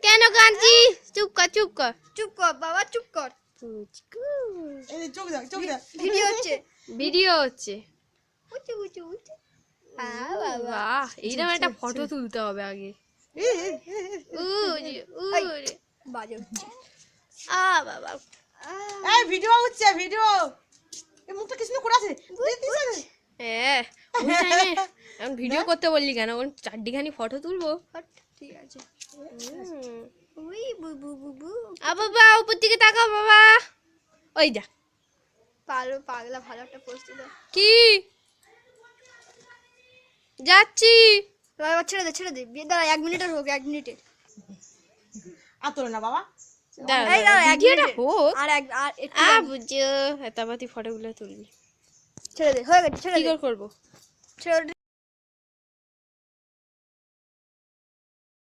কেন কাঁদছি? চুপ কর চুপ কর চুপ কর বাবা, চুপ কর। এই চোখ দাও, চোখ দাও। ভিডিও হচ্ছে। ভিডিও হচ্ছে। উঠে উঠে উঠে। বাবা বাহ, এইরকম একটা ফটো তুলতে হবে আগে। উরে উরে বাজে হচ্ছে। বাবা। এই ভিডিও হচ্ছে, ভিডিও। এই মুখটা কৃষ্ণ করে আছে। হ্যাঁ, ওই টাইমে এখন ভিডিও করতে বললি কেন? এখন চারটিখানি ফটো তুলবো। ঠিক আছে। হুম। উই বু বু বু বু। বাবা উপর দিকে তাকাও বাবা। ওই যা। পাগলা ভালো একটা পোস্ট দিল। কি? যাচ্ছি। এবার ছেড়ে দে বিয়ে দাঁড়া, 1 মিনিটের হোক, 1 মিনিটের। আর তোলো না বাবা। এই দাঁড়া, 1 ভিডিওটা মিনিটের। হোক। আর একটু বুঝছো, হেতাবাতি ফটোগুলো তুলবি। ছেড়ে দে, হয়ে গেছে, ছেড়ে কি দে। করবো? ছেড়ে দে।